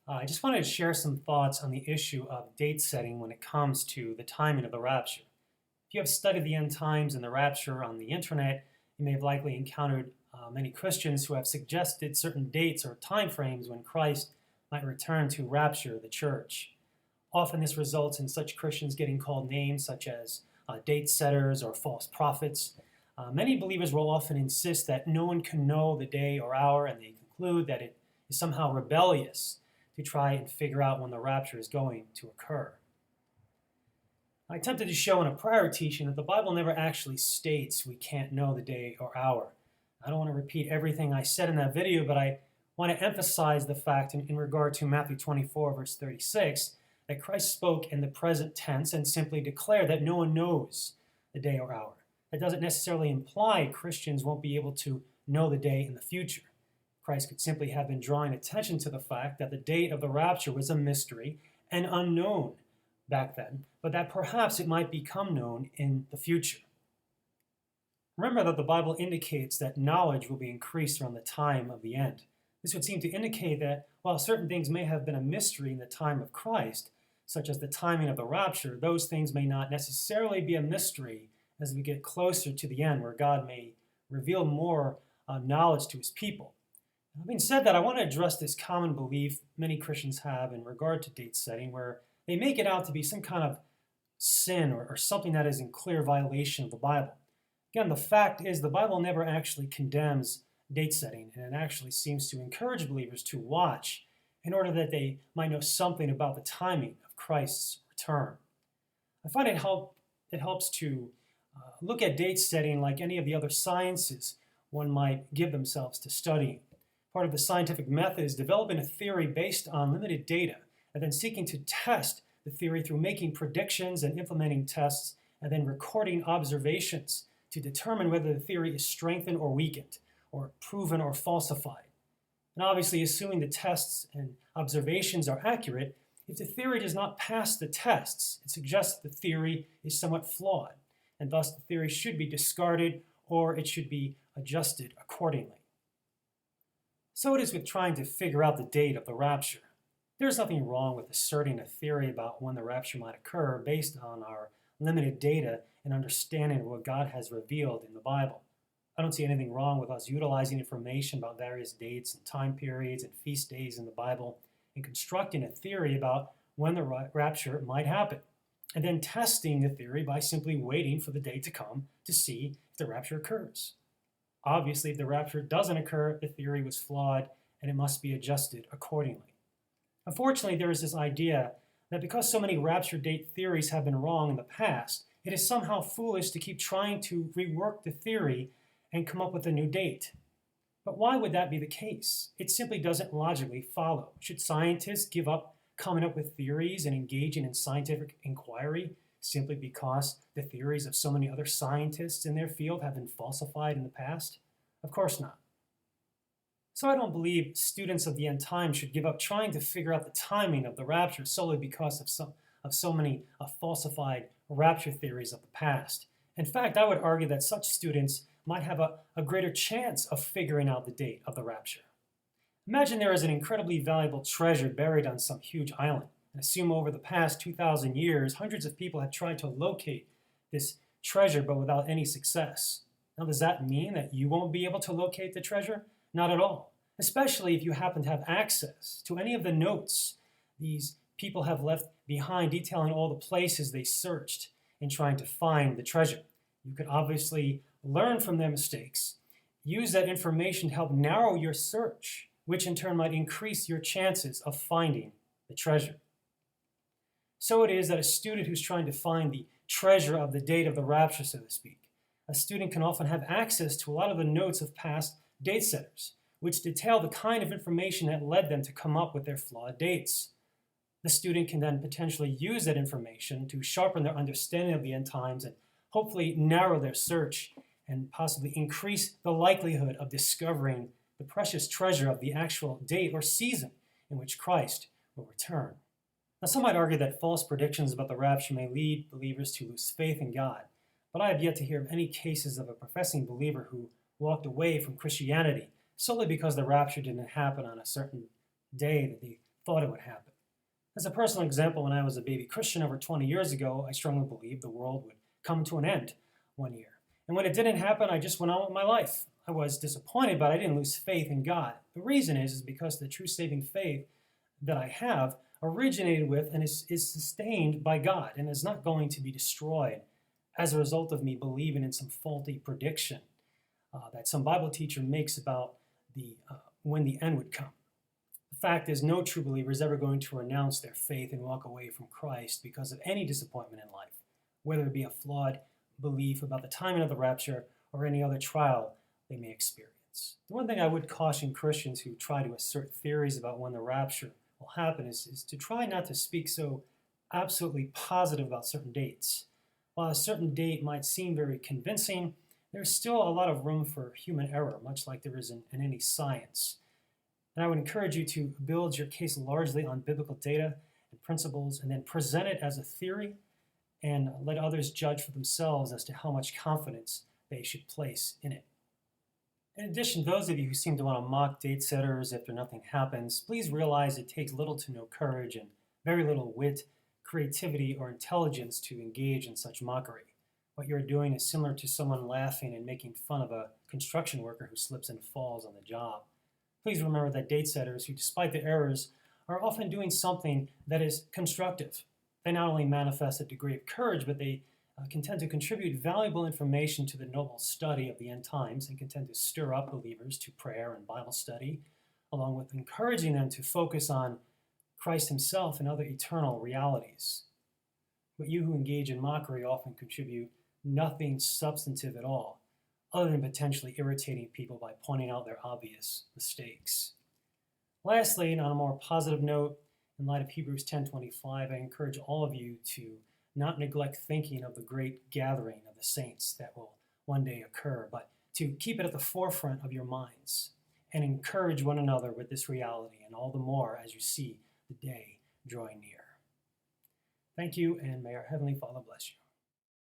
I just wanted to share some thoughts on the issue of date setting when it comes to the timing of the rapture. If you have studied the end times and the rapture on the internet, you may have likely encountered many Christians who have suggested certain dates or time frames when Christ might return to rapture the church. Often this results in such Christians getting called names such as date setters or false prophets. Many believers will often insist that no one can know the day or hour, and they conclude that it is somehow rebellious to try and figure out when the rapture is going to occur. I attempted to show in a prior teaching that the Bible never actually states we can't know the day or hour. I don't want to repeat everything I said in that video, but I want to emphasize the fact in regard to Matthew 24, verse 36, that Christ spoke in the present tense and simply declared that no one knows the day or hour. That doesn't necessarily imply Christians won't be able to know the day in the future. Christ could simply have been drawing attention to the fact that the date of the rapture was a mystery and unknown back then, but that perhaps it might become known in the future. Remember that the Bible indicates that knowledge will be increased around the time of the end. This would seem to indicate that while certain things may have been a mystery in the time of Christ, such as the timing of the rapture, those things may not necessarily be a mystery as we get closer to the end, where God may reveal more knowledge to his people. Having said that, I want to address this common belief many Christians have in regard to date setting, where they make it out to be some kind of sin or something that is in clear violation of the Bible. Again, the fact is the Bible never actually condemns date setting, and it actually seems to encourage believers to watch in order that they might know something about the timing of Christ's return. I find it helps to look at date setting like any of the other sciences one might give themselves to studying. Part of the scientific method is developing a theory based on limited data and then seeking to test the theory through making predictions and implementing tests and then recording observations to determine whether the theory is strengthened or weakened or proven or falsified. And obviously, assuming the tests and observations are accurate, if the theory does not pass the tests, it suggests that the theory is somewhat flawed, and thus the theory should be discarded or it should be adjusted accordingly. So it is with trying to figure out the date of the rapture. There's nothing wrong with asserting a theory about when the rapture might occur based on our limited data and understanding of what God has revealed in the Bible. I don't see anything wrong with us utilizing information about various dates and time periods and feast days in the Bible and constructing a theory about when the rapture might happen, and then testing the theory by simply waiting for the day to come to see if the rapture occurs. Obviously, if the rapture doesn't occur, the theory was flawed and it must be adjusted accordingly. Unfortunately, there is this idea that because so many rapture date theories have been wrong in the past, it is somehow foolish to keep trying to rework the theory and come up with a new date. But why would that be the case? It simply doesn't logically follow. Should scientists give up coming up with theories and engaging in scientific inquiry simply because the theories of so many other scientists in their field have been falsified in the past? Of course not. So I don't believe students of the end time should give up trying to figure out the timing of the rapture solely because of so many falsified rapture theories of the past. In fact, I would argue that such students might have a greater chance of figuring out the date of the rapture. Imagine there is an incredibly valuable treasure buried on some huge island. And assume over the past 2,000 years, hundreds of people have tried to locate this treasure, but without any success. Now, does that mean that you won't be able to locate the treasure? Not at all, especially if you happen to have access to any of the notes these people have left behind detailing all the places they searched in trying to find the treasure. You could obviously learn from their mistakes, use that information to help narrow your search, which in turn might increase your chances of finding the treasure. So it is that a student who's trying to find the treasure of the date of the rapture, so to speak, a student can often have access to a lot of the notes of past date setters, which detail the kind of information that led them to come up with their flawed dates. The student can then potentially use that information to sharpen their understanding of the end times and hopefully narrow their search and possibly increase the likelihood of discovering the precious treasure of the actual date or season in which Christ will return. Now, some might argue that false predictions about the rapture may lead believers to lose faith in God, but I have yet to hear of any cases of a professing believer who walked away from Christianity solely because the rapture didn't happen on a certain day that they thought it would happen. As a personal example, when I was a baby Christian over 20 years ago, I strongly believed the world would come to an end one year. And when it didn't happen, I just went on with my life. I was disappointed, but I didn't lose faith in God. The reason is because the true saving faith that I have originated with and is sustained by God and is not going to be destroyed as a result of me believing in some faulty prediction that some Bible teacher makes about when the end would come. The fact is, no true believer is ever going to renounce their faith and walk away from Christ because of any disappointment in life, whether it be a flawed belief about the timing of the rapture or any other trial they may experience. The one thing I would caution Christians who try to assert theories about when the rapture will happen is to try not to speak so absolutely positive about certain dates. While a certain date might seem very convincing, there's still a lot of room for human error, much like there is in any science. And I would encourage you to build your case largely on biblical data and principles, and then present it as a theory and let others judge for themselves as to how much confidence they should place in it. In addition, those of you who seem to want to mock date setters after nothing happens, please realize it takes little to no courage and very little wit, creativity, or intelligence to engage in such mockery. What you're doing is similar to someone laughing and making fun of a construction worker who slips and falls on the job. Please remember that date setters who, despite their errors, are often doing something that is constructive. They not only manifest a degree of courage, but they can tend to contribute valuable information to the noble study of the end times and can tend to stir up believers to prayer and Bible study, along with encouraging them to focus on Christ himself and other eternal realities. But you who engage in mockery often contribute nothing substantive at all, other than potentially irritating people by pointing out their obvious mistakes. Lastly, and on a more positive note, in light of Hebrews 10:25, I encourage all of you to not neglect thinking of the great gathering of the saints that will one day occur, but to keep it at the forefront of your minds and encourage one another with this reality, and all the more as you see the day drawing near. Thank you, and may our Heavenly Father bless you.